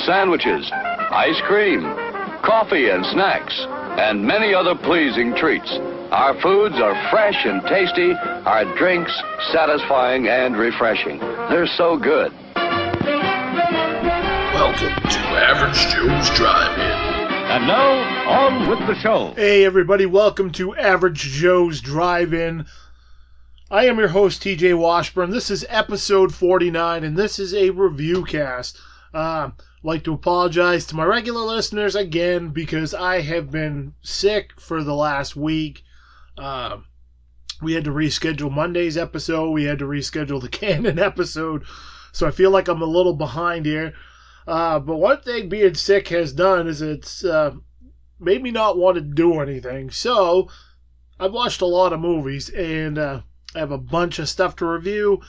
sandwiches, ice cream, coffee and snacks, and many other pleasing treats. Our foods are fresh and tasty, our drinks satisfying and refreshing. They're so good. Welcome to Average Joe's Drive-In. And now, on with the show. Hey everybody, welcome to Average Joe's Drive-In. I am your host, TJ Washburn. This is episode 49, and this is a review cast. I'd like to apologize to my regular listeners again because I have been sick for the last week. We had to reschedule Monday's episode. We had to reschedule the Canon episode. So I feel like I'm a little behind here. But one thing being sick has done is it's made me not want to do anything. So I've watched a lot of movies, and I have a bunch of stuff to review.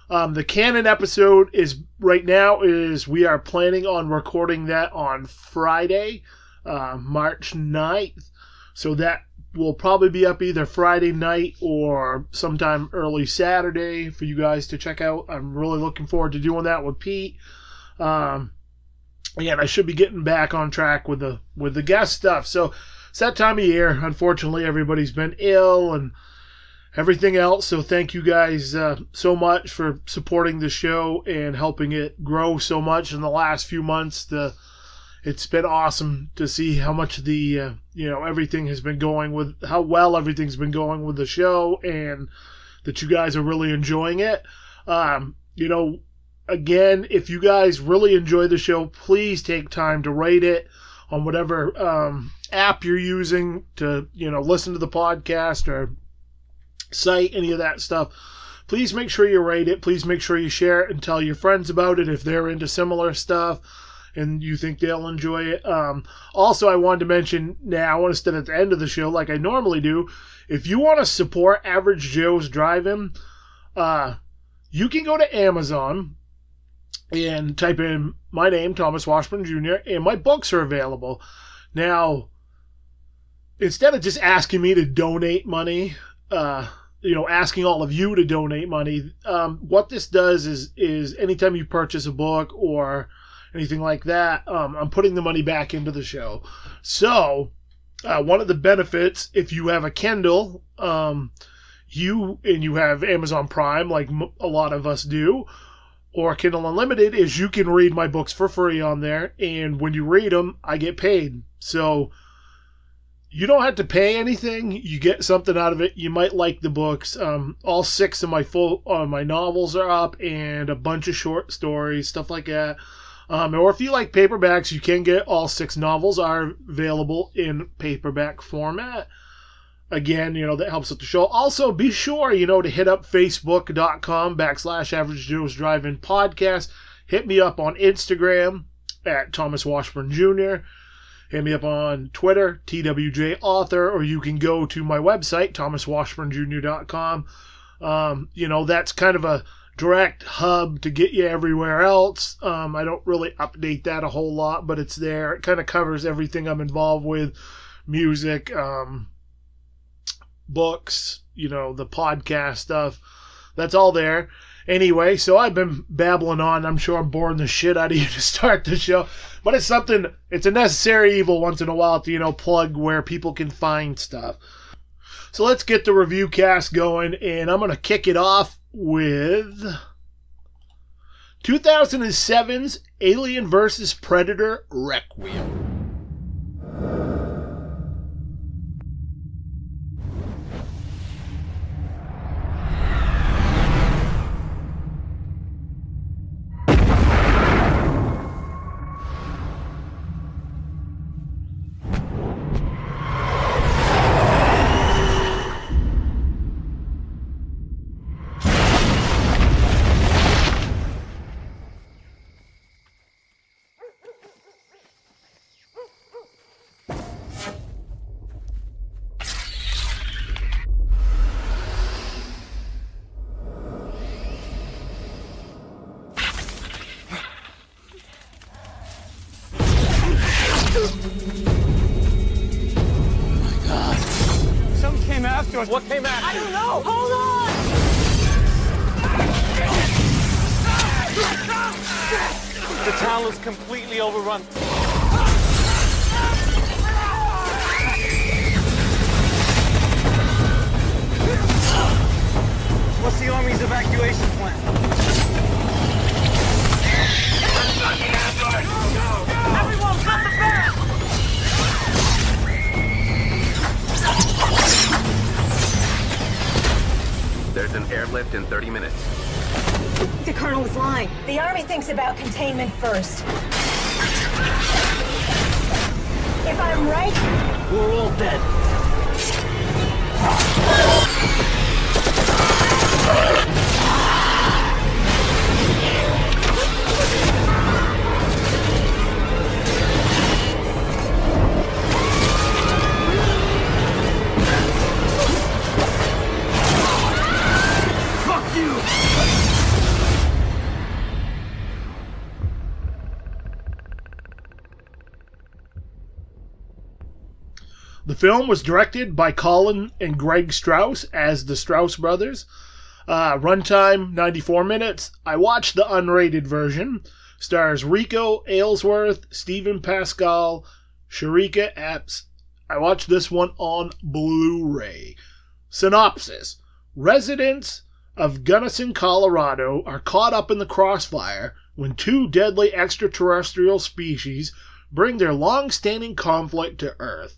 The Canon episode we are planning on recording that on Friday, March 9th. So that will probably be up either Friday night or sometime early Saturday for you guys to check out. I'm really looking forward to doing that with Pete. Again, I should be getting back on track with the guest stuff. So it's that time of year. Unfortunately, everybody's been ill and everything else. So thank you guys so much for supporting the show and helping it grow so much in the last few months. It's been awesome to see how much everything has been going with, how well everything's been going with the show, and that you guys are really enjoying it. Again, if you guys really enjoy the show, please take time to rate it on whatever app you're using to, listen to the podcast or site, any of that stuff. Please make sure you rate it. Please make sure you share it and tell your friends about it if they're into similar stuff and you think they'll enjoy it. Also, I wanted to mention now, instead at the end of the show, like I normally do, if you want to support Average Joe's Drive-In, you can go to Amazon and type in my name, Thomas Washburn Jr., and my books are available. Now, instead of just asking me to donate money, asking all of you to donate money, what this does is anytime you purchase a book or anything like that, I'm putting the money back into the show. So, one of the benefits, if you have a Kindle, you have Amazon Prime, like a lot of us do, or Kindle Unlimited, is you can read my books for free on there, and when you read them, I get paid. So you don't have to pay anything. You get something out of it. You might like the books. All 6 of my novels are up, and a bunch of short stories, stuff like that. Or if you like paperbacks, you can get all 6 novels are available in paperback format. Again, that helps with the show. Also, be sure, to hit up facebook.com/Average Joe's Drive-In Podcast. Hit me up on Instagram at Thomas Washburn Jr. Hit me up on Twitter, TWJ Author, or you can go to my website, thomaswashburnjr.com. That's kind of a direct hub to get you everywhere else. I don't really update that a whole lot, but it's there. It kind of covers everything I'm involved with. Music, books, the podcast stuff. That's all there. Anyway, so I've been babbling on. I'm sure I'm boring the shit out of you to start the show. But it's a necessary evil once in a while to, plug where people can find stuff. So let's get the review cast going, and I'm going to kick it off with 2007's Alien vs. Predator Requiem. after us. What came after? I don't know. Hold on! The town is completely overrun. What's the Army's evacuation plan? Everyone, cut the bell! There's an airlift in 30 minutes. The Colonel was lying. The Army thinks about containment first. If I'm right, We're all dead. Fuck you! The film was directed by Colin and Greg Strauss as the Strauss brothers. Runtime 94 minutes. I watched the unrated version. Stars Rico Aylesworth, Stephen Pascal, Sharika Epps. I watched this one on Blu-ray. Synopsis. Residents of Gunnison, Colorado are caught up in the crossfire when two deadly extraterrestrial species bring their long-standing conflict to Earth.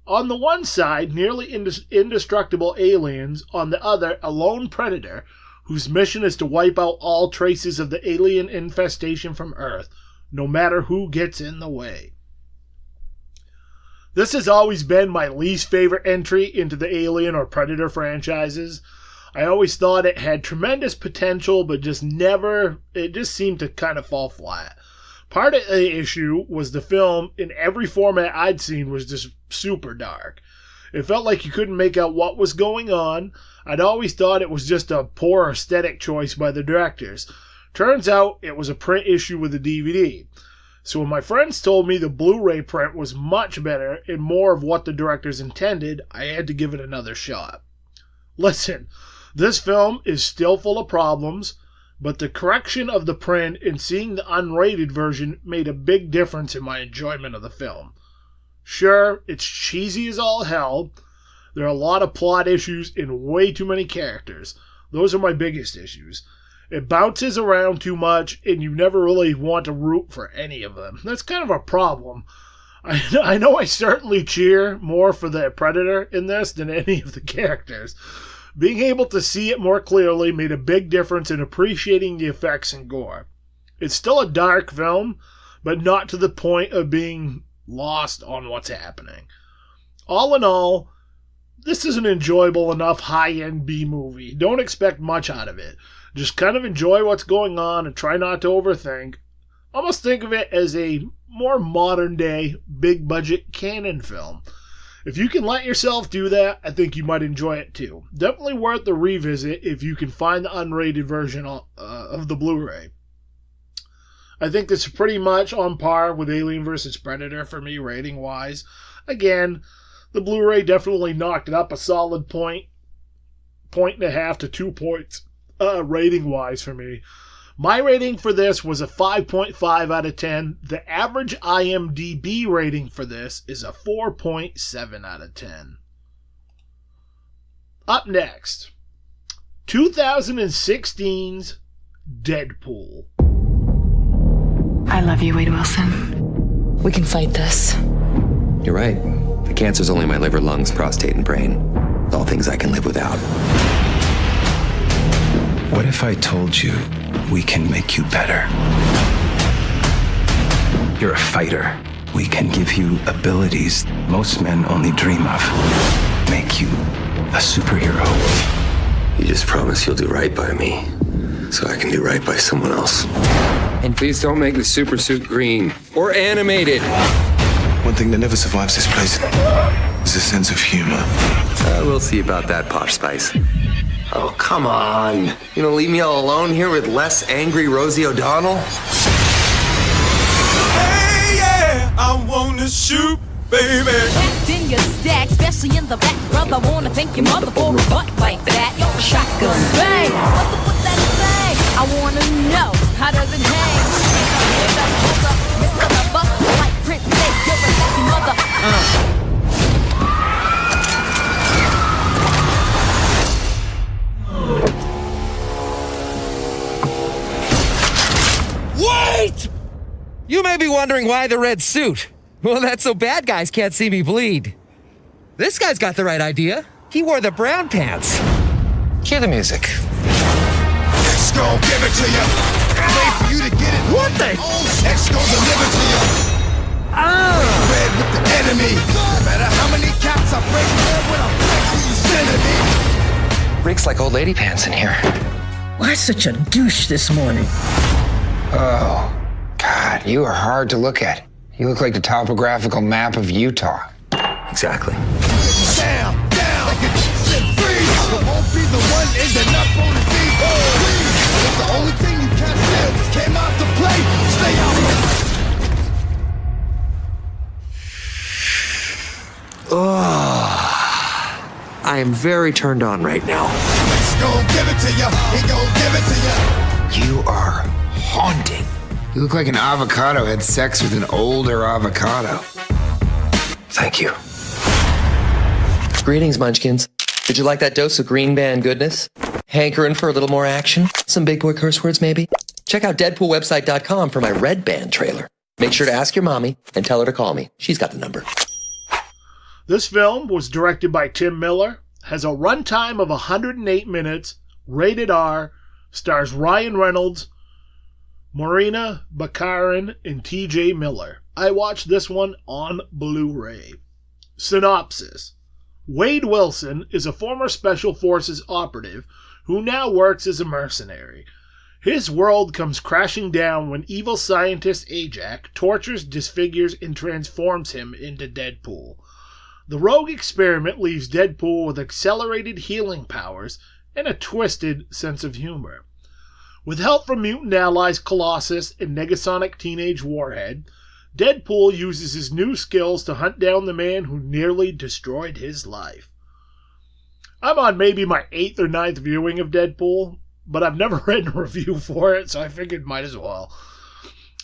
On the one side, nearly indestructible aliens. On the other, a lone predator whose mission is to wipe out all traces of the alien infestation from Earth, no matter who gets in the way. This has always been my least favorite entry into the Alien or Predator franchises. I always thought it had tremendous potential, but it just seemed to kind of fall flat. Part of the issue was the film, in every format I'd seen, was just super dark. It felt like you couldn't make out what was going on. I'd always thought it was just a poor aesthetic choice by the directors. Turns out it was a print issue with a DVD. So when my friends told me the Blu-ray print was much better and more of what the directors intended, I had to give it another shot. Listen, this film is still full of problems, but the correction of the print and seeing the unrated version made a big difference in my enjoyment of the film. Sure, it's cheesy as all hell. There are a lot of plot issues and way too many characters. Those are my biggest issues. It bounces around too much and you never really want to root for any of them. That's kind of a problem. I know I certainly cheer more for the Predator in this than any of the characters. Being able to see it more clearly made a big difference in appreciating the effects and gore. It's still a dark film, but not to the point of being lost on what's happening. All in all, this is an enjoyable enough high-end B-movie. Don't expect much out of it. Just kind of enjoy what's going on and try not to overthink. Almost think of it as a more modern-day, big-budget canon film. If you can let yourself do that, I think you might enjoy it too. Definitely worth the revisit if you can find the unrated version of the Blu-ray. I think this is pretty much on par with Alien vs. Predator for me rating-wise. Again, the Blu-ray definitely knocked it up a solid point and a half to 2 points rating-wise for me. My rating for this was a 5.5 out of 10. The average IMDb rating for this is a 4.7 out of 10. Up next, 2016's Deadpool. I love you, Wade Wilson. We can fight this. You're right. The cancer's only my liver, lungs, prostate, and brain. All things I can live without. What if I told you we can make you better? You're a fighter. We can give you abilities most men only dream of. Make you a superhero. You just promise you'll do right by me, so I can do right by someone else. And please don't make the super suit green or animated. One thing that never survives this place is a sense of humor. We'll see about that, Posh Spice. Oh, come on. You gonna leave me all alone here with less angry Rosie O'Donnell? Hey, yeah, I wanna shoot, baby. Packed in your stack, especially in the back, brother. Wanna thank your mother for a butt like that. Yo, shotgun bang. What's up with that thing? I wanna know, how does it hang? Wait! You may be wondering why the red suit. Well, that's so bad guys can't see me bleed. This guy's got the right idea. He wore the brown pants. Cue the music. X gon' give it to you. Wait for you to get it. What the? X gon' deliver to you. Red with the enemy. No matter how many caps I break, when I'm back to you sending me. Reeks like old lady pants in here. Why such a douche this morning? Oh, God, you are hard to look at. You look like the topographical map of Utah. Exactly. Down, like a shit free. I won't be the one ending up on the deep. It's the only thing you can't do. Came out to play. Stay out. I am very turned on right now. Let's go give it to you. He gon' give it to you. You are haunting. You look like an avocado had sex with an older avocado. Thank you. Greetings, Munchkins. Did you like that dose of green band goodness? Hankering for a little more action? Some big boy curse words, maybe? Check out DeadpoolWebsite.com for my red band trailer. Make sure to ask your mommy and tell her to call me. She's got the number. This film was directed by Tim Miller, has a runtime of 108 minutes, rated R, stars Ryan Reynolds, Morena Baccarin, and T.J. Miller. I watched this one on Blu-ray. Synopsis. Wade Wilson is a former Special Forces operative who now works as a mercenary. His world comes crashing down when evil scientist Ajax tortures, disfigures, and transforms him into Deadpool. The rogue experiment leaves Deadpool with accelerated healing powers and a twisted sense of humor. With help from mutant allies Colossus and Negasonic Teenage Warhead, Deadpool uses his new skills to hunt down the man who nearly destroyed his life. I'm on maybe my 8th or 9th viewing of Deadpool, but I've never read a review for it, so I figured might as well.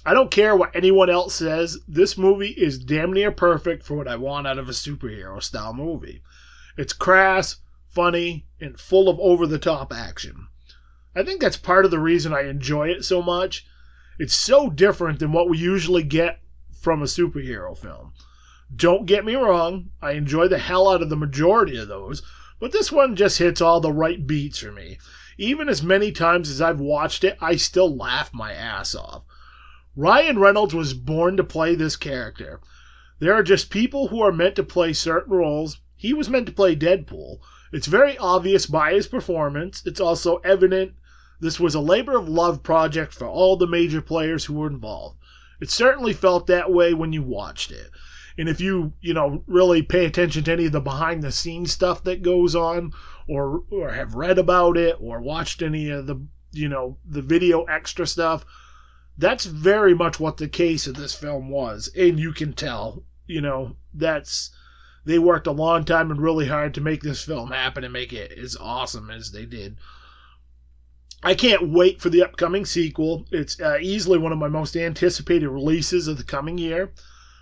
I don't care what anyone else says, this movie is damn near perfect for what I want out of a superhero-style movie. It's crass, funny, and full of over-the-top action. I think that's part of the reason I enjoy it so much. It's so different than what we usually get from a superhero film. Don't get me wrong, I enjoy the hell out of the majority of those, but this one just hits all the right beats for me. Even as many times as I've watched it, I still laugh my ass off. Ryan Reynolds was born to play this character. There are just people who are meant to play certain roles. He was meant to play Deadpool. It's very obvious by his performance. It's also evident this was a labor of love project for all the major players who were involved. It certainly felt that way when you watched it. And if you really pay attention to any of the behind the scenes stuff that goes on, or have read about it, or watched any of the video extra stuff, that's very much what the case of this film was. And you can tell, they worked a long time and really hard to make this film happen and make it as awesome as they did. I can't wait for the upcoming sequel. It's easily one of my most anticipated releases of the coming year.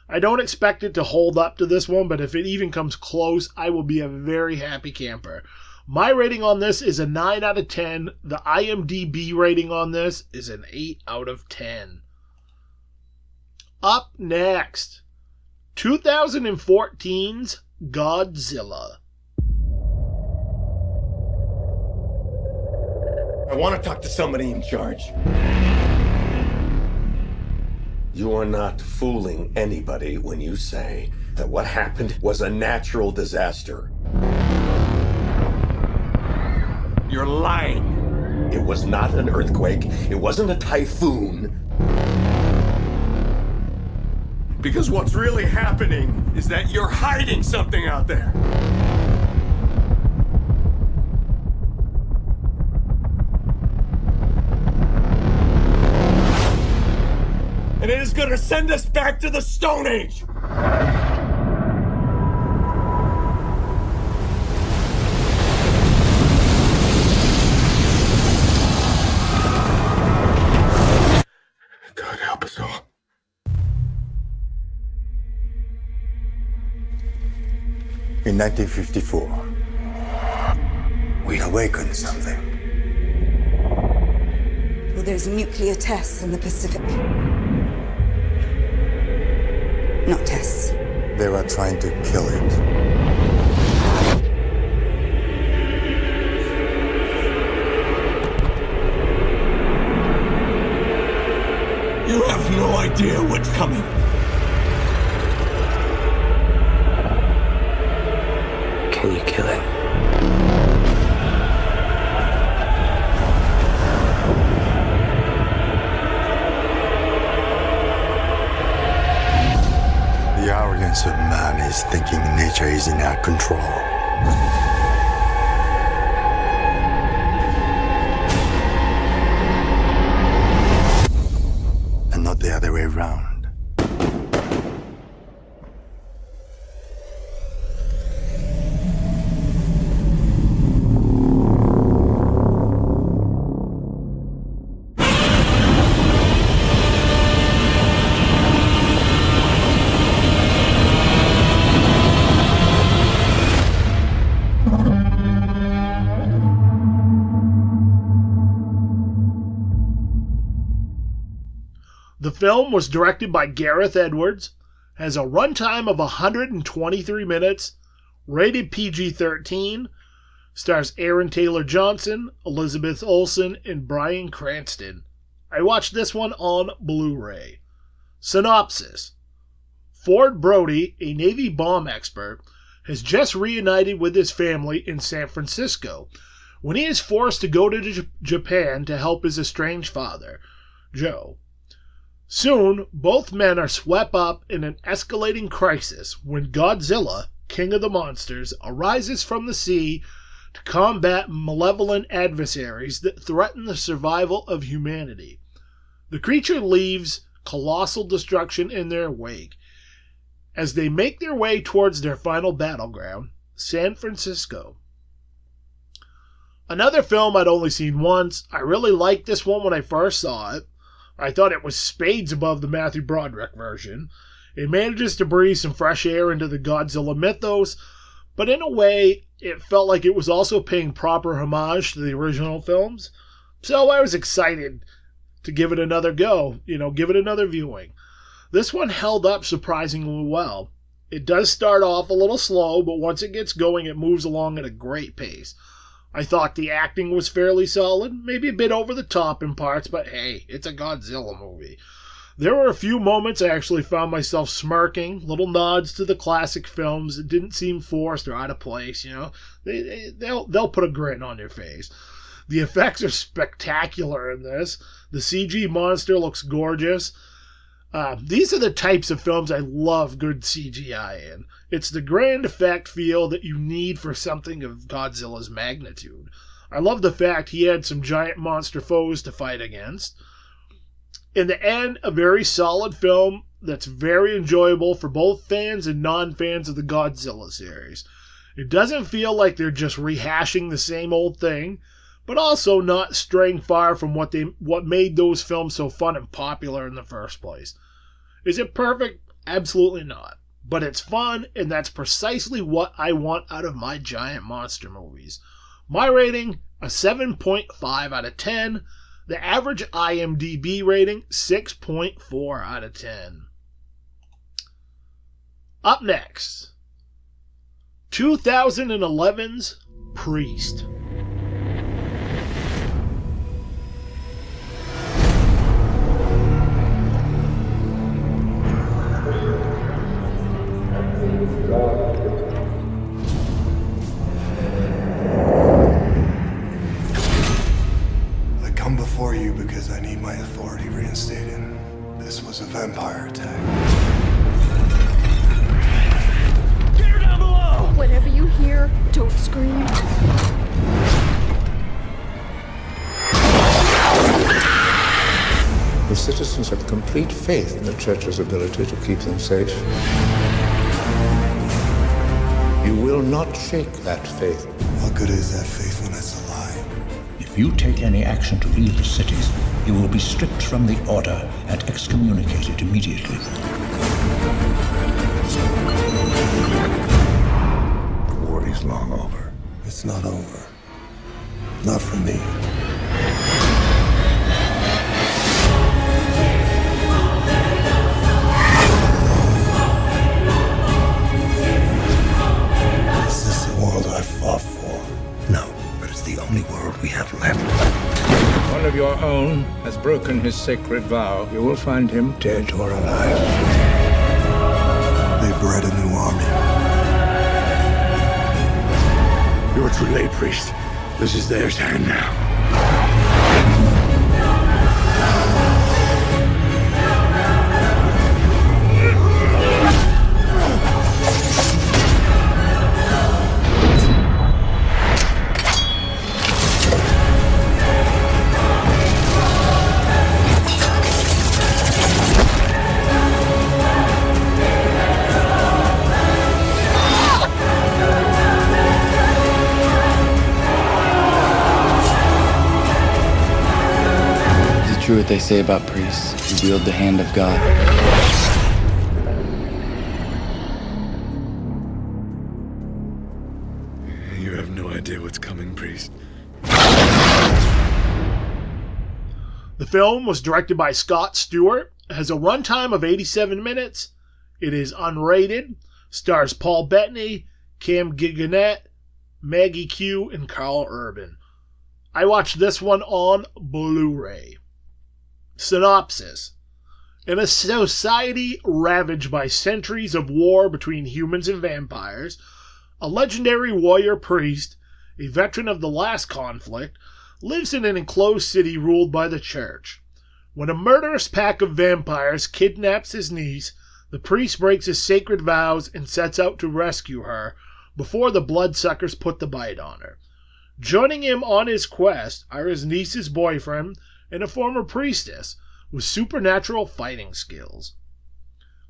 I don't expect it to hold up to this one, but if it even comes close, I will be a very happy camper. My rating on this is a 9 out of 10. The IMDb rating on this is an 8 out of 10. Up next, 2014's Godzilla. I want to talk to somebody in charge. You are not fooling anybody when you say that what happened was a natural disaster. You're lying. It was not an earthquake. It wasn't a typhoon. Because what's really happening is that you're hiding something out there. And it is going to send us back to the Stone Age. God help us all. In 1954, we awakened something. Well, there's nuclear tests in the Pacific. Not tests. They were trying to kill it. You have no idea what's coming. Can you kill it? The arrogance of man is thinking nature is in our control. And not the other way around. The film was directed by Gareth Edwards, has a runtime of 123 minutes, rated PG-13, stars Aaron Taylor Johnson, Elizabeth Olsen, and Bryan Cranston. I watched this one on Blu-ray. Synopsis: Ford Brody, a Navy bomb expert, has just reunited with his family in San Francisco when he is forced to go to Japan to help his estranged father, Joe. Soon, both men are swept up in an escalating crisis when Godzilla, king of the monsters, arises from the sea to combat malevolent adversaries that threaten the survival of humanity. The creature leaves colossal destruction in their wake as they make their way towards their final battleground, San Francisco. Another film I'd only seen once. I really liked this one when I first saw it. I thought it was spades above the Matthew Broderick version. It manages to breathe some fresh air into the Godzilla mythos, but in a way, it felt like it was also paying proper homage to the original films. So I was excited to give it another go, give it another viewing. This one held up surprisingly well. It does start off a little slow, but once it gets going, it moves along at a great pace. I thought the acting was fairly solid, maybe a bit over the top in parts, but hey, it's a Godzilla movie. There were a few moments I actually found myself smirking, little nods to the classic films that didn't seem forced or out of place, They'll put a grin on their face. The effects are spectacular in this. The CG monster looks gorgeous. These are the types of films I love good CGI in. It's the grand effect feel that you need for something of Godzilla's magnitude. I love the fact he had some giant monster foes to fight against. In the end, a very solid film that's very enjoyable for both fans and non-fans of the Godzilla series. It doesn't feel like they're just rehashing the same old thing, but also not straying far from what made those films so fun and popular in the first place. Is it perfect? Absolutely not. But it's fun, and that's precisely what I want out of my giant monster movies. My rating, a 7.5 out of 10. The average IMDb rating, 6.4 out of 10. Up next, 2011's Priest. I come before you because I need my authority reinstated. This was a vampire attack. Get her down below! Whatever you hear, don't scream. The citizens have complete faith in the church's ability to keep them safe. You will not shake that faith. How good is that faith when it's a lie? If you take any action to leave the cities, you will be stripped from the order and excommunicated immediately. is long over. It's not over. Not for me. Is this the world I fought for? No, but it's the only world we have left. One of your own has broken his sacred vow. You will find him dead or alive. They bred a new army. You're too late, priest. This is their time now. True what they say about priests who wield the hand of God. You have no idea what's coming, priest. The film was directed by Scott Stewart, has a runtime of 87 minutes. It is unrated, stars Paul Bettany, Cam Gigonnet, Maggie Q, and Carl Urban. I watched this one on Blu-ray. Synopsis. In a society ravaged by centuries of war between humans and vampires, a legendary warrior priest, a veteran of the last conflict, lives in an enclosed city ruled by the church. When a murderous pack of vampires kidnaps his niece, the priest breaks his sacred vows and sets out to rescue her before the bloodsuckers put the bite on her. Joining him on his quest are his niece's boyfriend and a former priestess with supernatural fighting skills.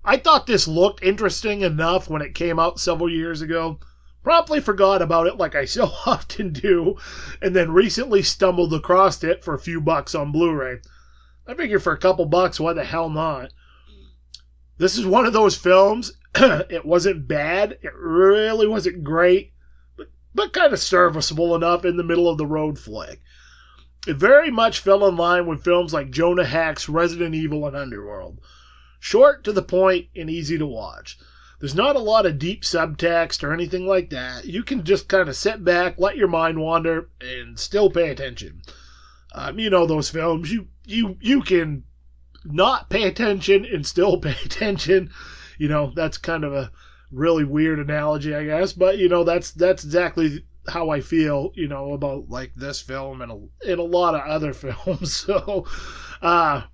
I thought this looked interesting enough when it came out several years ago, promptly forgot about it like I so often do, and then recently stumbled across it for a few bucks on Blu-ray. I figure for a couple bucks, why the hell not? This is one of those films, it wasn't bad, it really wasn't great, but kind of serviceable enough in the middle of the road flick. It very much fell in line with films like Jonah Hex, Resident Evil, and Underworld. Short, to the point, and easy to watch. There's not a lot of deep subtext or anything like that. You can just kind of sit back, let your mind wander, and still pay attention. You know those films. You can not pay attention and still pay attention. You know, that's kind of a really weird analogy, I guess. But, you know, that's exactly how I feel, you know, about like this film and a lot of other films. So I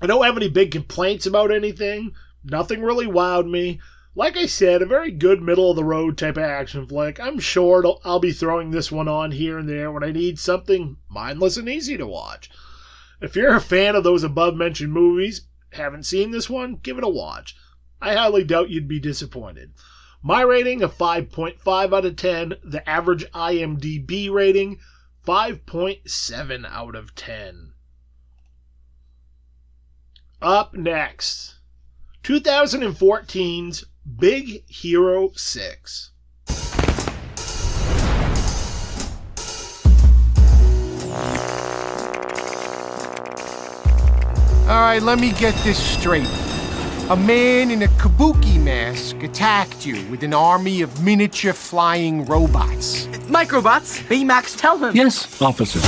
don't have any big complaints about anything. Nothing really wowed me. Like I said, a very good middle of the road type of action flick. I'm sure I'll be throwing this one on here and there when I need something mindless and easy to watch. If you're a fan of those above mentioned movies, haven't seen this one, give it a watch. I highly doubt you'd be disappointed. My rating of 5.5 out of 10. The average IMDb rating, 5.7 out of 10. Up next, 2014's Big Hero 6. All right, let me get this straight. A man in a kabuki mask attacked you with an army of miniature flying robots. Microbots? Baymax, tell him. Yes, officer.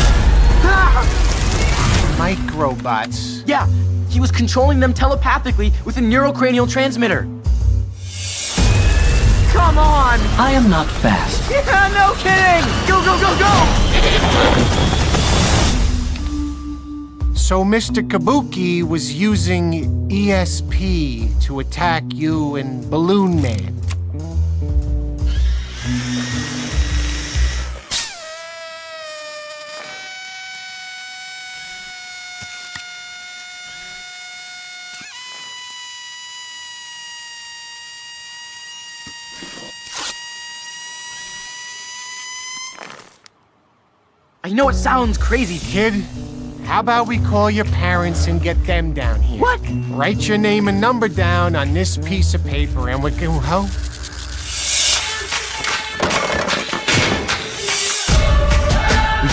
Microbots? Yeah, he was controlling them telepathically with a neurocranial transmitter. Come on! I am not fast. Yeah, no kidding! Go, go, go, go! So Mr. Kabuki was using ESP to attack you and Balloon Man. I know it sounds crazy, kid. How about we call your parents and get them down here? What? Write your name and number down on this piece of paper and we can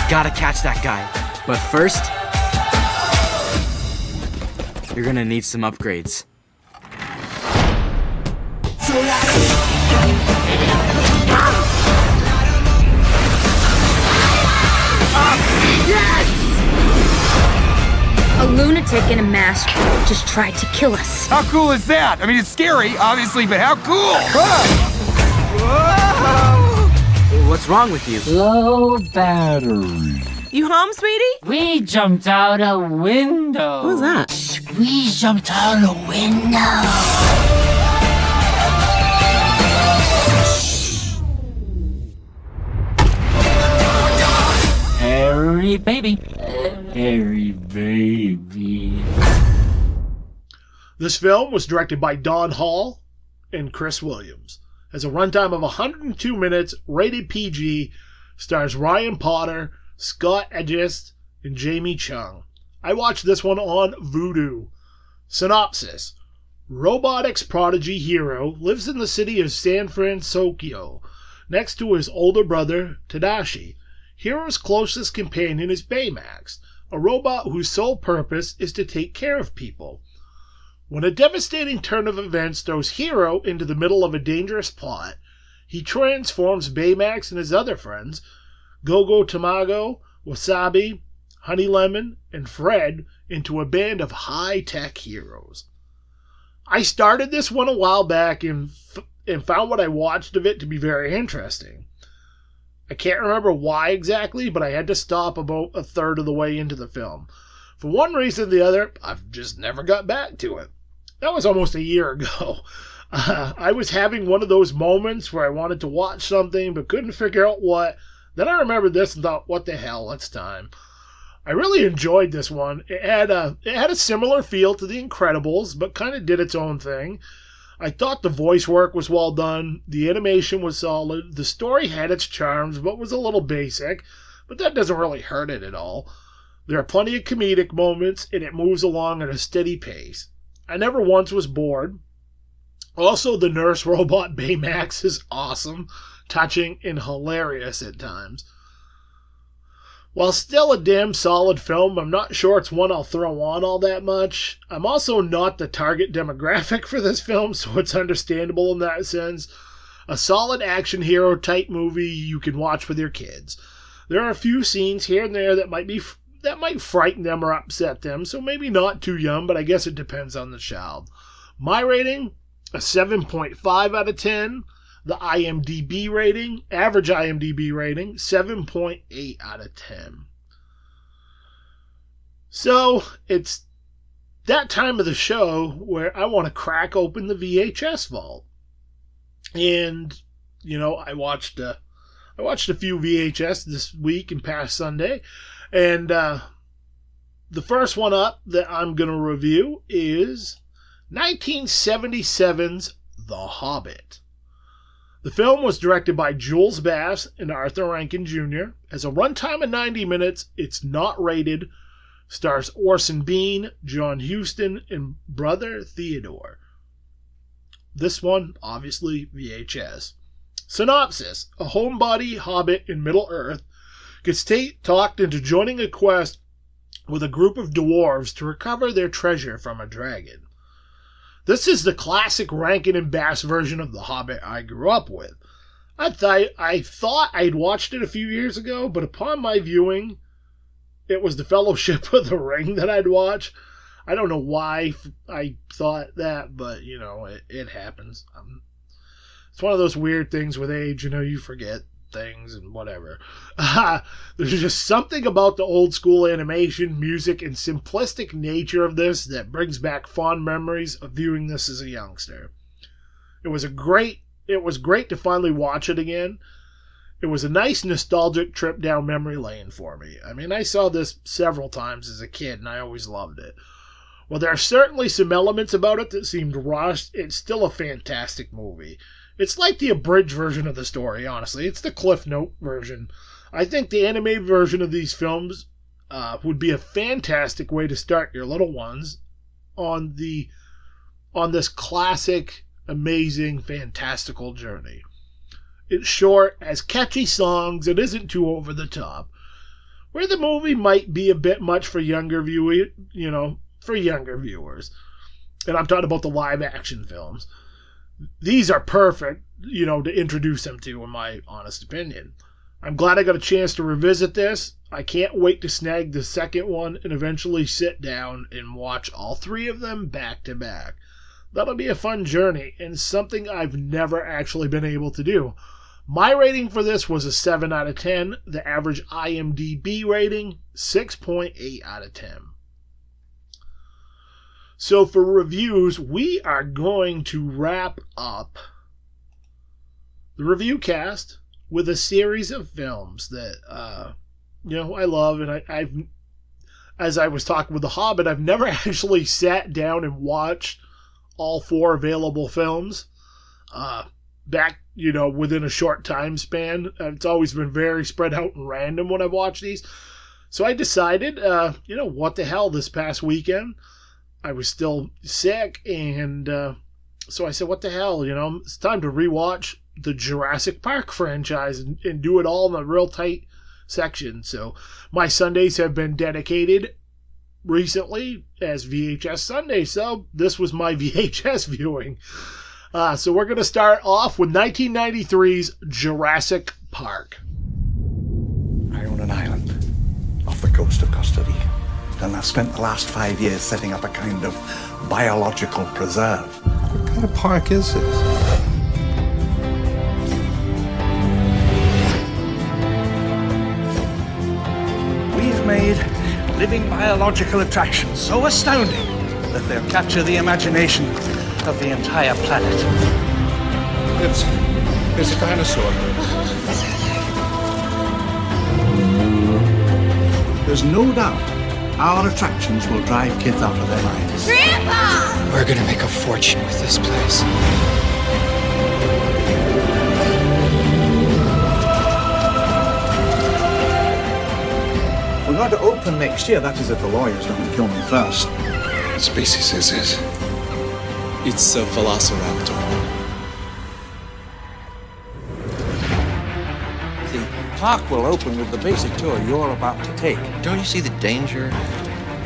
Gotta catch that guy. But first, you're gonna need some upgrades. A lunatic in a mask just tried to kill us. How cool is that? I mean, it's scary, obviously, but how cool? What's wrong with you? Low battery. You home, sweetie? We jumped out a window. What was that? We jumped out a window. Harry baby. Harry baby. This film was directed by Don Hall and Chris Williams. Has a runtime of 102 minutes, rated PG, stars Ryan Potter, Scott Edgist, and Jamie Chung. I watched this one on Vudu. Synopsis. Robotics prodigy Hiro lives in the city of San Francisco next to his older brother, Tadashi. Hiro's closest companion is Baymax, a robot whose sole purpose is to take care of people. When a devastating turn of events throws Hiro into the middle of a dangerous plot, he transforms Baymax and his other friends, Gogo Tamago, Wasabi, Honey Lemon, and Fred, into a band of high-tech heroes. I started this one a while back and found what I watched of it to be very interesting. I can't remember why exactly, but I had to stop about a third of the way into the film. For one reason or the other, I've just never got back to it. That was almost a year ago. I was having one of those moments where I wanted to watch something but couldn't figure out what. Then I remembered this and thought, what the hell, it's time. I really enjoyed this one. It had a similar feel to The Incredibles, but kind of did its own thing. I thought the voice work was well done, the animation was solid, the story had its charms but was a little basic, but that doesn't really hurt it at all. There are plenty of comedic moments, and it moves along at a steady pace. I never once was bored. Also, the nurse robot Baymax is awesome, touching, and hilarious at times. While still a damn solid film, I'm not sure it's one I'll throw on all that much. I'm also not the target demographic for this film, so it's understandable in that sense. A solid action hero type movie you can watch with your kids. There are a few scenes here and there that might frighten them or upset them, so maybe not too young, but I guess it depends on the child. My rating, a 7.5 out of 10. The IMDb rating, average IMDb rating, 7.8 out of 10. So, it's that time of the show where I want to crack open the VHS vault. And, I watched a few VHS this week and past Sunday. And the first one up that I'm going to review is 1977's The Hobbit. The film was directed by Jules Bass and Arthur Rankin Jr. Has a runtime of 90 minutes. It's not rated. Stars Orson Bean, John Huston, and brother Theodore. This one, obviously, VHS. Synopsis. A homebody hobbit in Middle-earth gets talked into joining a quest with a group of dwarves to recover their treasure from a dragon. This is the classic Rankin and Bass version of The Hobbit I grew up with. I thought I'd watched it a few years ago, but upon my viewing, it was the Fellowship of the Ring that I'd watch. I don't know why I thought that, but, it happens. It's one of those weird things with age, you forget things and whatever. There's just something about the old school animation, music, and simplistic nature of this that brings back fond memories of viewing this as a youngster. It was great to finally watch it again. It was a nice nostalgic trip down memory lane for me. I mean, I saw this several times as a kid and I always loved it. While there are certainly some elements about it that seemed rushed, it's still a fantastic movie. It's like the abridged version of the story, honestly. It's the Cliff Note version. I think the animated version of these films would be a fantastic way to start your little ones on this classic, amazing, fantastical journey. It's short, has catchy songs, it isn't too over the top. where the movie might be a bit much for younger viewers. And I'm talking about the live action films. These are perfect, to introduce them to, in my honest opinion. I'm glad I got a chance to revisit this. I can't wait to snag the second one and eventually sit down and watch all three of them back to back. That'll be a fun journey and something I've never actually been able to do. My rating for this was a 7 out of 10. The average IMDb rating, 6.8 out of 10. So for reviews, we are going to wrap up the Reviewcast with a series of films that, I love. And I've, as I was talking with The Hobbit, I've never actually sat down and watched all 4 available films back, within a short time span. It's always been very spread out and random when I've watched these. So I decided, what the hell, this past weekend, I was still sick, and so I said, what the hell, it's time to rewatch the Jurassic Park franchise and do it all in a real tight section. So my Sundays have been dedicated recently as VHS Sundays, so this was my VHS viewing. So we're going to start off with 1993's Jurassic Park. I own an island off the coast of Costa Rica, and I've spent the last 5 years setting up a kind of biological preserve. What kind of park is this? We've made living biological attractions so astounding that they'll capture the imagination of the entire planet. It's a dinosaur. There's no doubt our attractions will drive kids out of their minds. Grandpa! We're gonna make a fortune with this place. We're going to open next year, that is if the lawyers don't kill me first. What species is this? It's a velociraptor. The park will open with the basic tour you're about to take. Don't you see the danger,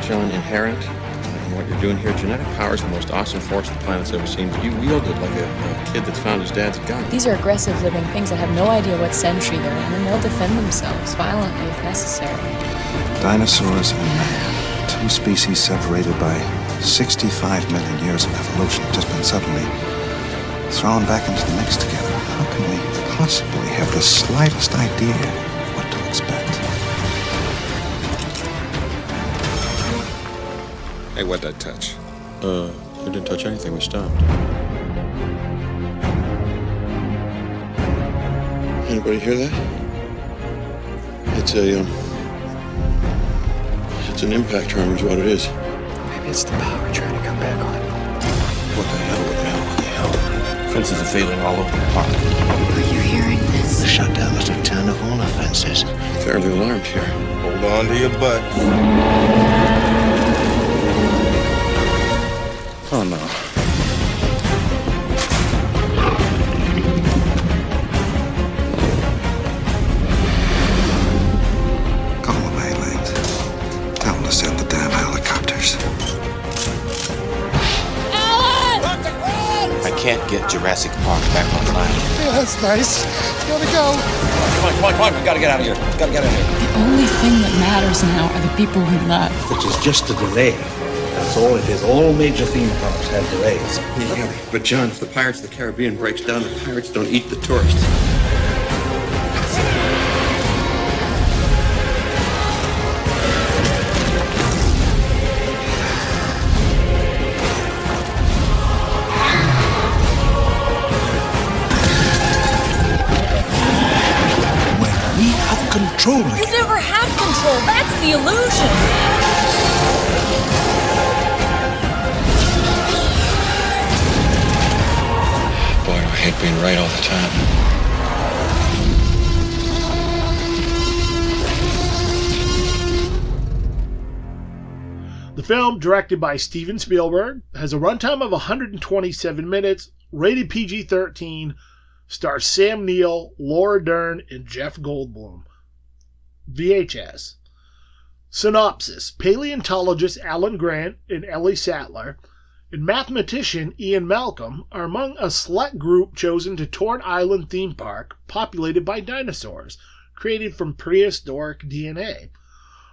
John, inherent in what you're doing here? Genetic power is the most awesome force the planet's ever seen. You wield it like a kid that's found his dad's gun. These are aggressive living things that have no idea what century they're in, and they'll defend themselves violently if necessary. Dinosaurs and man. 2 species separated by 65 million years of evolution, just been suddenly thrown back into the mix together. How can we possibly have the slightest idea of what to expect? Hey, what'd I touch? I didn't touch anything. We stopped. Anybody hear that? It's an impact tremor is what it is. Maybe it's the power trying to come back on. What the hell? Fences are failing all over the park. Are you hearing this? The shutdown must have turned off all the fences. Fairly alarmed here. Hold on to your butt. Oh, no. Call them Mainland. Tell them to send the damn helicopters. I can't get Jurassic Park back online. Yeah, that's nice. Gotta go. Come on. We gotta get out of here. The only thing that matters now are the people we love. Which is just a delay. That's all it is. All major theme parks have delays. Yeah, but John, if the Pirates of the Caribbean breaks down, the pirates don't eat the tourists. We have control You again. never had control. That's the illusion. Boy, do I hate being right all the time. The film, directed by Steven Spielberg, has a runtime of 127 minutes, rated PG-13, stars Sam Neill, Laura Dern, and Jeff Goldblum. VHS. Synopsis: paleontologist Alan Grant and Ellie Sattler and mathematician Ian Malcolm are among a select group chosen to tour an island theme park populated by dinosaurs, created from prehistoric DNA.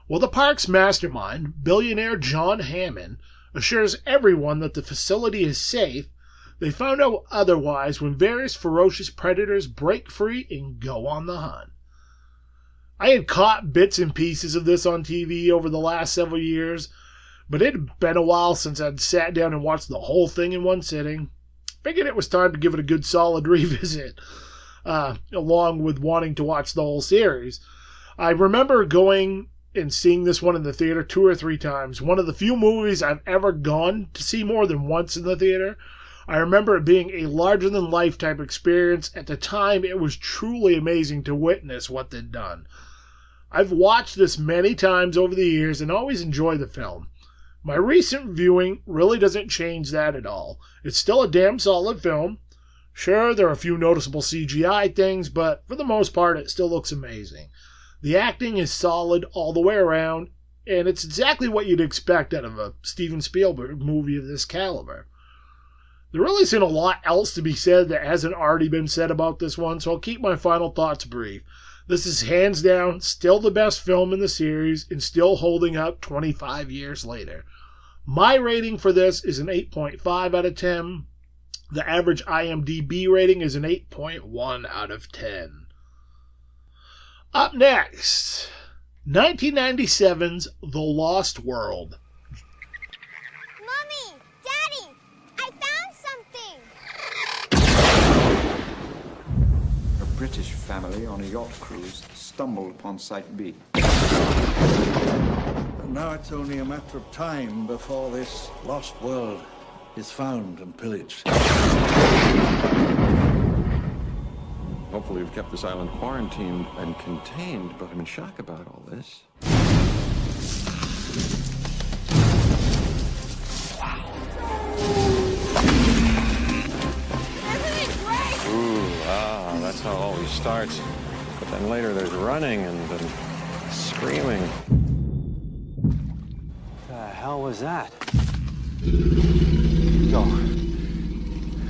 While the park's mastermind, billionaire John Hammond, assures everyone that the facility is safe, they found out otherwise when various ferocious predators break free and go on the hunt. I had caught bits and pieces of this on TV over the last several years, but it had been a while since I'd sat down and watched the whole thing in one sitting. Figured it was time to give it a good solid revisit, along with wanting to watch the whole series. I remember going and seeing this one in the theater 2 or 3 times. One of the few movies I've ever gone to see more than once in the theater. I remember it being a larger-than-life type experience. At the time, it was truly amazing to witness what they'd done. I've watched this many times over the years and always enjoy the film. My recent viewing really doesn't change that at all. It's still a damn solid film. Sure, there are a few noticeable CGI things, but for the most part, it still looks amazing. The acting is solid all the way around, and it's exactly what you'd expect out of a Steven Spielberg movie of this caliber. There really isn't a lot else to be said that hasn't already been said about this one, so I'll keep my final thoughts brief. This is hands down still the best film in the series and still holding up 25 years later. My rating for this is an 8.5 out of 10. The average IMDb rating is an 8.1 out of 10. Up next, 1997's The Lost World. Mommy! Daddy! I found something! A British family on a yacht cruise stumbled upon Site B. And now it's only a matter of time before this lost world is found and pillaged. Hopefully we've kept this island quarantined and contained, but I'm in shock about all this. Ooh, that's how it always starts. But then later there's running and then screaming. The hell was that? Go.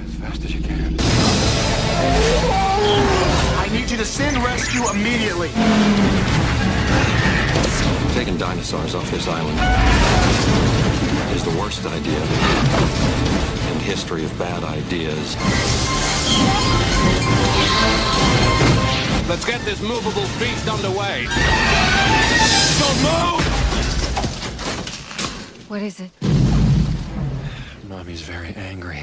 As fast as you can. I need you to send rescue immediately. Taking dinosaurs off this island is the worst idea in history of bad ideas. Let's get this movable feast underway. Don't move! What is it? Mommy's very angry.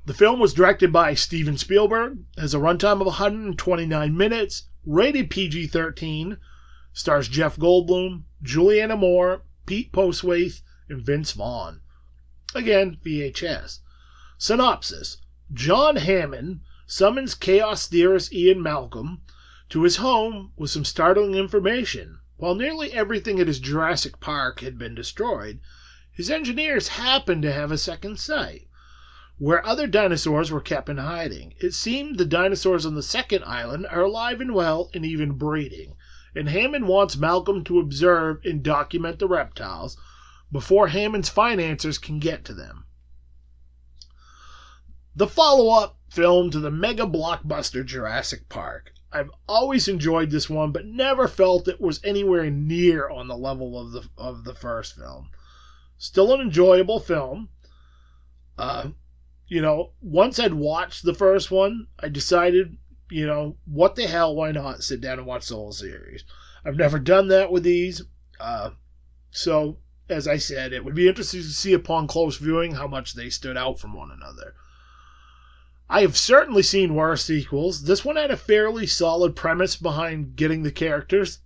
The film was directed by Steven Spielberg, has a runtime of 129 minutes, rated PG-13, stars Jeff Goldblum, Julianne Moore, Pete Postwaite, and Vince Vaughn. Again, VHS. Synopsis: John Hammond summons chaos theorist Ian Malcolm to his home with some startling information. While nearly everything at his Jurassic Park had been destroyed, his engineers happened to have a second sight, where other dinosaurs were kept in hiding. It seemed the dinosaurs on the second island are alive and well and even breeding, and Hammond wants Malcolm to observe and document the reptiles before Hammond's financiers can get to them. The follow-up film to the mega blockbuster Jurassic Park. I've always enjoyed this one, but never felt it was anywhere near on the level of the first film. Still an enjoyable film. Once I'd watched the first one, I decided, what the hell, why not sit down and watch the whole series? I've never done that with these. So, as I said, it would be interesting to see upon close viewing how much they stood out from one another. I have certainly seen worse sequels. This one had a fairly solid premise behind getting the characters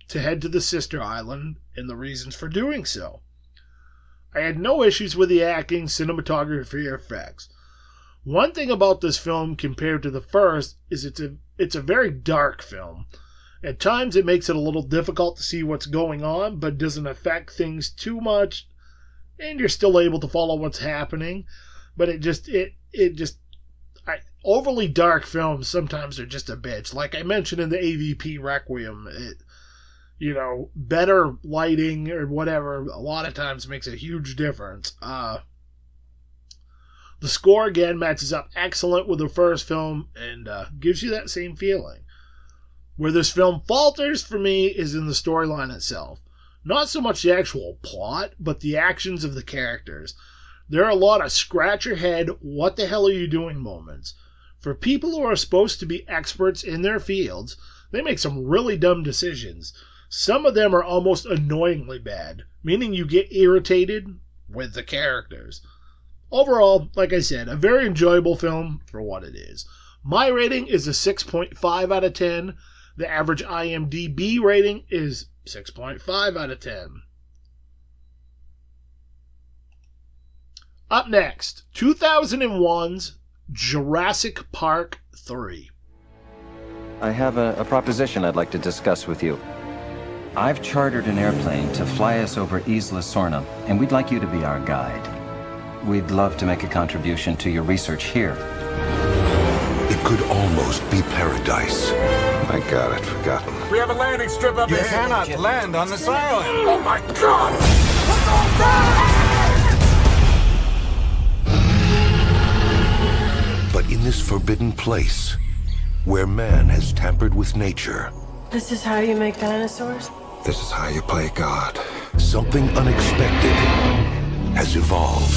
to head to the sister island and the reasons for doing so. I had no issues with the acting, cinematography, or effects. One thing about this film compared to the first is it's a very dark film. At times it makes it a little difficult to see what's going on, but doesn't affect things too much, and you're still able to follow what's happening. But overly dark films sometimes are just a bitch. Like I mentioned in the AVP Requiem, better lighting or whatever a lot of times makes a huge difference. The score again matches up excellent with the first film and gives you that same feeling. Where this film falters for me is in the storyline itself. Not so much the actual plot, but the actions of the characters. There are a lot of scratch your head, what the hell are you doing moments. For people who are supposed to be experts in their fields, they make some really dumb decisions. Some of them are almost annoyingly bad, meaning you get irritated with the characters. Overall, like I said, a very enjoyable film for what it is. My rating is a 6.5 out of 10. The average IMDb rating is 6.5 out of 10. Up next, 2001's Jurassic Park 3. I have a proposition I'd like to discuss with you. I've chartered an airplane to fly us over Isla Sorna, and we'd like you to be our guide. We'd love to make a contribution to your research here. It could almost be paradise. My God, I'd forgotten. We have a landing strip up ahead. You cannot land on this island. Oh my God! But in this forbidden place, where man has tampered with nature, This is how you make dinosaurs? This is how you play God. something unexpected has evolved.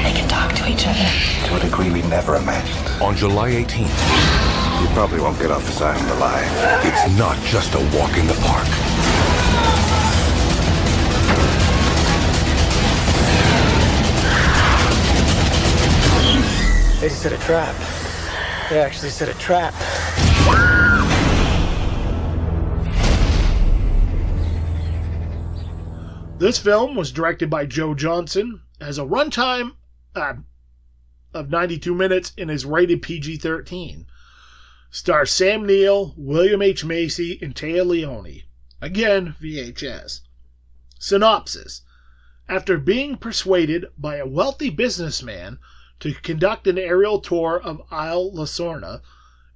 They can talk to each other. To a degree we never imagined. On July 18th, You probably won't get off this island alive. it's not just a walk in the park. They set a trap. They actually set a trap. This film was directed by Joe Johnson, has a runtime of 92 minutes, and is rated PG-13. Stars Sam Neill, William H. Macy, and Téa Leoni. Again, VHS. Synopsis. After being persuaded by a wealthy businessman to conduct an aerial tour of Isle La Sorna,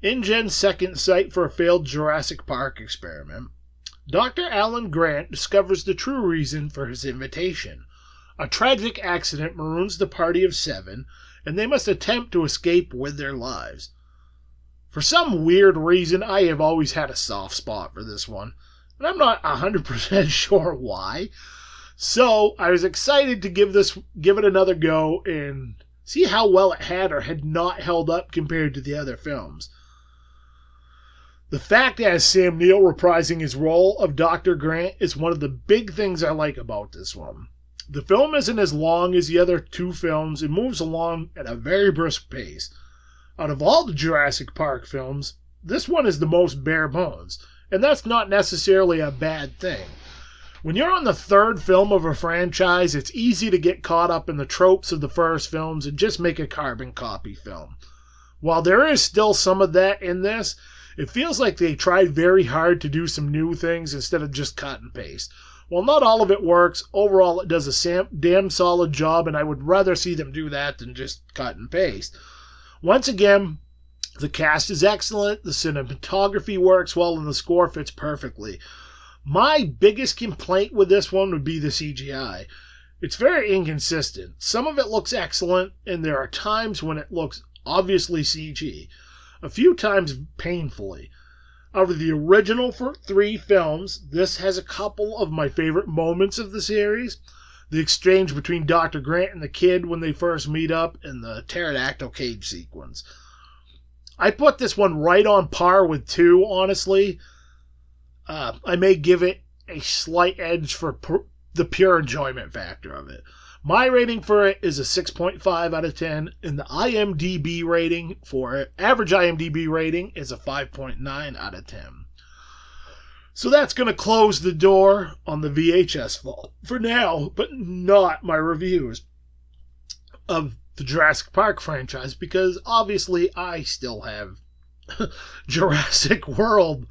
InGen's second site for a failed Jurassic Park experiment, Dr. Alan Grant discovers the true reason for his invitation. A tragic accident maroons the party of 7, and they must attempt to escape with their lives. For some weird reason, I have always had a soft spot for this one, and I'm not 100% sure why. So, I was excited to give it another go and see how well it had or had not held up compared to the other films. The fact it has Sam Neill reprising his role of Dr. Grant is one of the big things I like about this one. The film isn't as long as the other two films and moves along at a very brisk pace. Out of all the Jurassic Park films, this one is the most bare bones, and that's not necessarily a bad thing. When you're on the third film of a franchise, it's easy to get caught up in the tropes of the first films and just make a carbon copy film. While there is still some of that in this, it feels like they tried very hard to do some new things instead of just cut and paste. While not all of it works, overall it does a damn solid job, and I would rather see them do that than just cut and paste. Once again, the cast is excellent, the cinematography works well, and the score fits perfectly. My biggest complaint with this one would be the CGI. It's very inconsistent. Some of it looks excellent, and there are times when it looks obviously CG. A few times painfully. Out of the original 3 films, this has a couple of my favorite moments of the series. The exchange between Dr. Grant and the kid when they first meet up, and the pterodactyl cage sequence. I put this one right on par with 2, honestly. I may give it a slight edge for the pure enjoyment factor of it. My rating for it is a 6.5 out of 10, and the IMDb rating for it, average IMDb rating, is a 5.9 out of 10. So that's going to close the door on the VHS vault for now, but not my reviews of the Jurassic Park franchise, because obviously I still have Jurassic World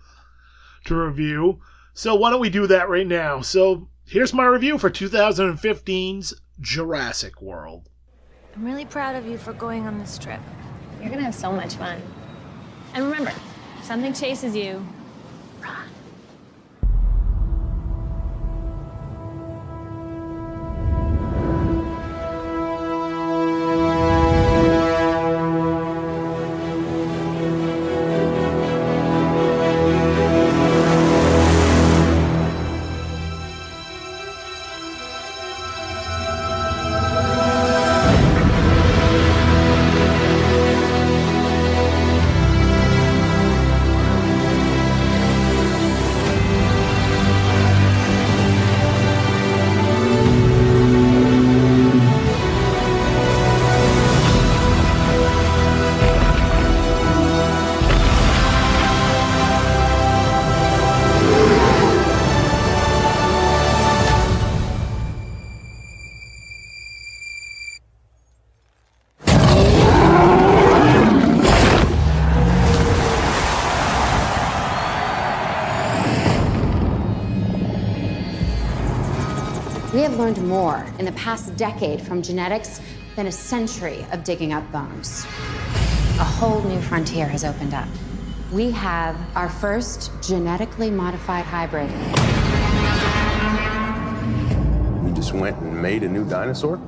to review. So why don't we do that right now? So here's my review for 2015's Jurassic World. I'm really proud of you for going on this trip. You're gonna have so much fun. And remember, if something chases you, run. We have learned more in the past decade from genetics than a century of digging up bones. A whole new frontier has opened up. We have our first genetically modified hybrid. You just went and made a new dinosaur?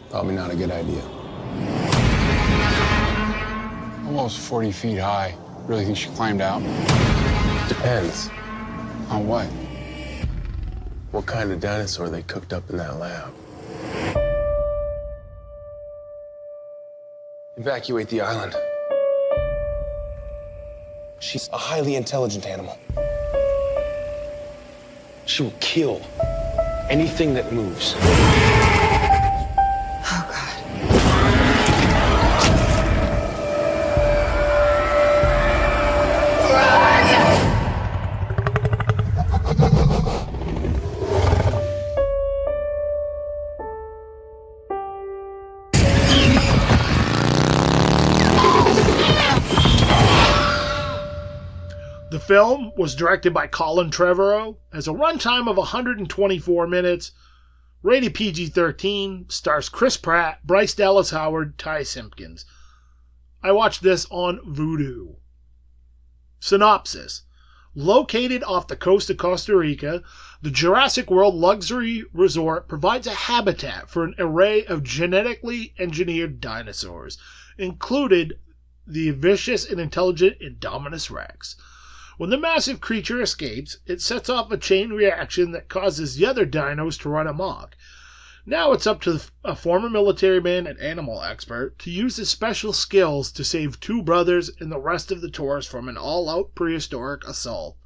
Probably not a good idea. Almost 40 feet high. Really think she climbed out? Depends. On what? What kind of dinosaur they cooked up in that lab. Evacuate the island. She's a highly intelligent animal. She will kill anything that moves. The film was directed by Colin Trevorrow, has a runtime of 124 minutes, rated PG-13, stars Chris Pratt, Bryce Dallas Howard, Ty Simpkins. I watched this on Vudu. Synopsis. Located off the coast of Costa Rica, the Jurassic World luxury resort provides a habitat for an array of genetically engineered dinosaurs, included the vicious and intelligent Indominus Rex. When the massive creature escapes, it sets off a chain reaction that causes the other dinos to run amok. Now it's up to a former military man and animal expert to use his special skills to save two brothers and the rest of the tourists from an all-out prehistoric assault.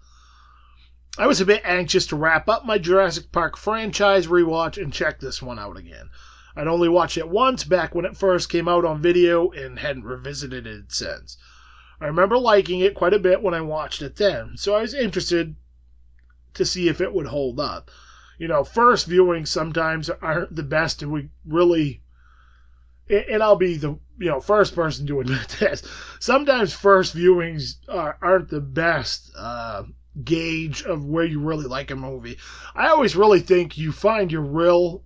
I was a bit anxious to wrap up my Jurassic Park franchise rewatch and check this one out again. I'd only watched it once back when it first came out on video and hadn't revisited it since. I remember liking it quite a bit when I watched it then, so I was interested to see if it would hold up. You know, first viewings sometimes aren't the best, and we really, and I'll be the first person to admit this. Sometimes first viewings aren't the best gauge of where you really like a movie. I always really think you find your real,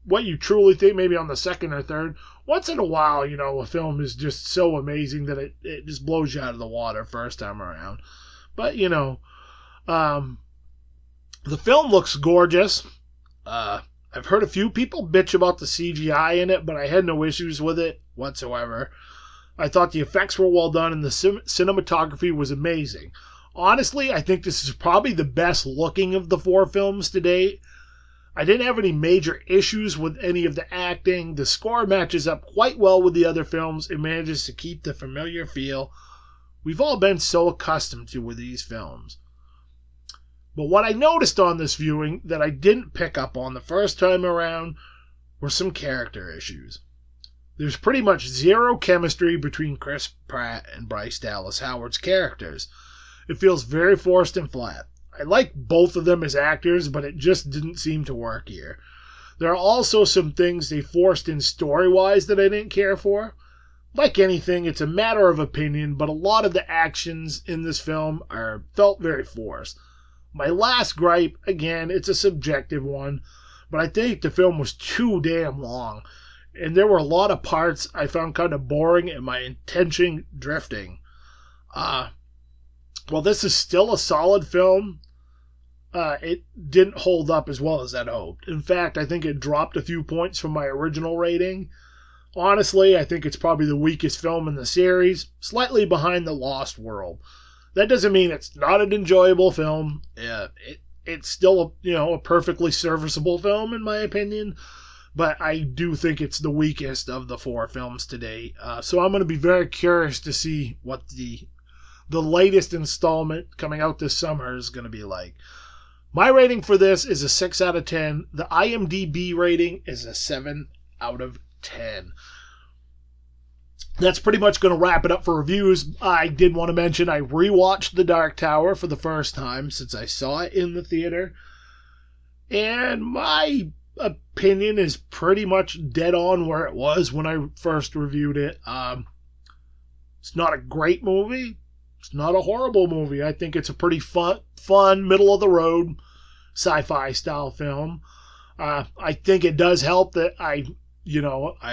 what you truly think maybe on the second or third. Once in a while, a film is just so amazing that it just blows you out of the water first time around. But, the film looks gorgeous. I've heard a few people bitch about the CGI in it, but I had no issues with it whatsoever. I thought the effects were well done and the cinematography was amazing. Honestly, I think this is probably the best looking of the four films to date. I didn't have any major issues with any of the acting. The score matches up quite well with the other films and manages to keep the familiar feel we've all been so accustomed to with these films. But what I noticed on this viewing that I didn't pick up on the first time around were some character issues. There's pretty much zero chemistry between Chris Pratt and Bryce Dallas Howard's characters. It feels very forced and flat. I like both of them as actors, but it just didn't seem to work here. There are also some things they forced in story-wise that I didn't care for. Like anything, it's a matter of opinion, but a lot of the actions in this film felt very forced. My last gripe, again, it's a subjective one, but I think the film was too damn long, and there were a lot of parts I found kind of boring and my attention drifting. While this is still a solid film, it didn't hold up as well as I'd hoped. In fact, I think it dropped a few points from my original rating. Honestly, I think it's probably the weakest film in the series, slightly behind The Lost World. That doesn't mean it's not an enjoyable film. It's still a perfectly serviceable film in my opinion, but I do think it's the weakest of the 4 films today. So I'm going to be very curious to see what the latest installment coming out this summer is going to be like. My rating for this is a 6 out of 10. The IMDb rating is a 7 out of 10. That's pretty much going to wrap it up for reviews. I did want to mention I rewatched The Dark Tower for the first time since I saw it in the theater. And my opinion is pretty much dead on where it was when I first reviewed it. It's not a great movie. It's not a horrible movie. I think it's a pretty fun middle-of-the-road sci-fi style film. I think it does help that I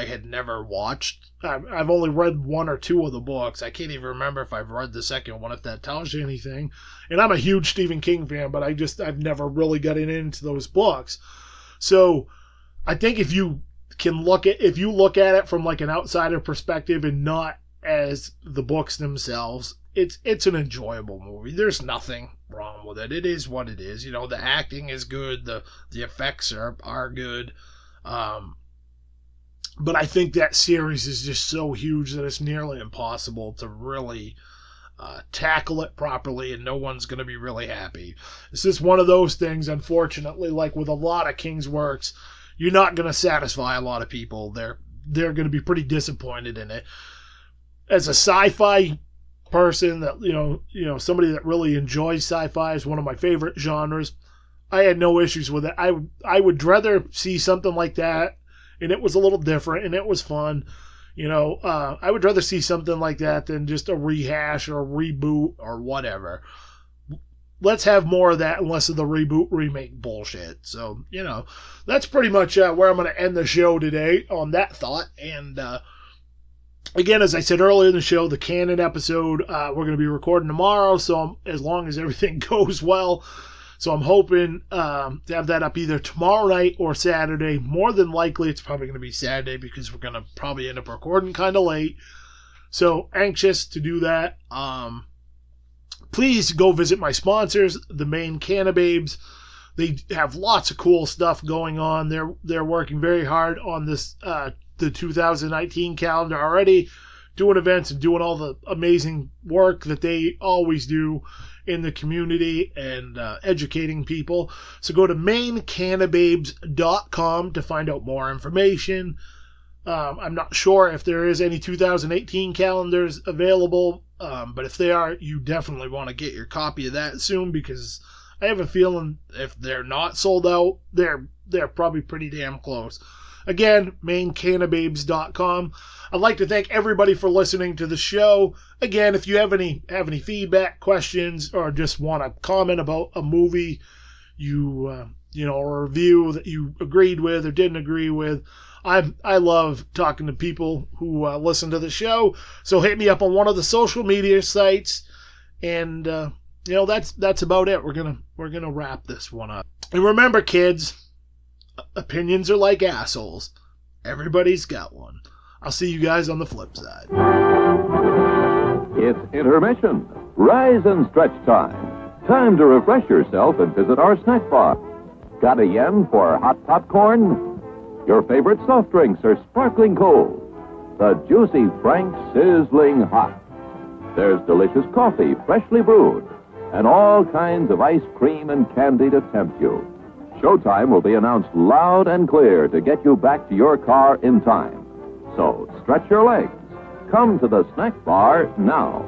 had never watched. I've only read 1 or 2 of the books. I can't even remember if I've read the second one, if that tells you anything. And I'm a huge Stephen King fan, but I've never really gotten into those books. So I think if you look at it from like an outsider perspective and not as the books themselves, it's an enjoyable movie. There's nothing wrong with it. It is what it is. The acting is good. The effects are good. But I think that series is just so huge that it's nearly impossible to really tackle it properly, and no one's going to be really happy. It's just one of those things, unfortunately, like with a lot of King's works, you're not going to satisfy a lot of people. They're going to be pretty disappointed in it. As a sci-fi person, that somebody that really enjoys sci-fi, is one of my favorite genres, I had no issues with it. I would rather see something like that, and it was a little different, and it was fun. I would rather see something like that than just a rehash or a reboot or whatever. Let's have more of that and less of the reboot remake bullshit. So, that's pretty much where I'm going to end the show today on that thought. And again, as I said earlier in the show, the canon episode, we're going to be recording tomorrow, so as long as everything goes well. So I'm hoping to have that up either tomorrow night or Saturday. More than likely, it's probably going to be Saturday because we're going to probably end up recording kind of late. So anxious to do that. Please go visit my sponsors, the main Cannababes. They have lots of cool stuff going on. They're working very hard on this the 2019 calendar already, doing events and doing all the amazing work that they always do in the community and educating people. So go to maincannababes.com to find out more information. I'm not sure if there is any 2018 calendars available, but if they are, you definitely want to get your copy of that soon, because I have a feeling if they're not sold out, they're probably pretty damn close. Again, maincannababes.com. I'd like to thank everybody for listening to the show. Again, if you have any feedback, questions, or just want to comment about a movie or a review that you agreed with or didn't agree with, I love talking to people who listen to the show. So hit me up on one of the social media sites, and that's about it. We're gonna wrap this one up. And remember, kids, opinions are like assholes. Everybody's got one. I'll see you guys on the flip side. It's intermission. Rise and stretch time. Time to refresh yourself and visit our snack bar. Got a yen for hot popcorn? Your favorite soft drinks are sparkling cold. The juicy Frank sizzling hot. There's delicious coffee, freshly brewed, and all kinds of ice cream and candy to tempt you. Showtime will be announced loud and clear to get you back to your car in time. So stretch your legs. Come to the snack bar now.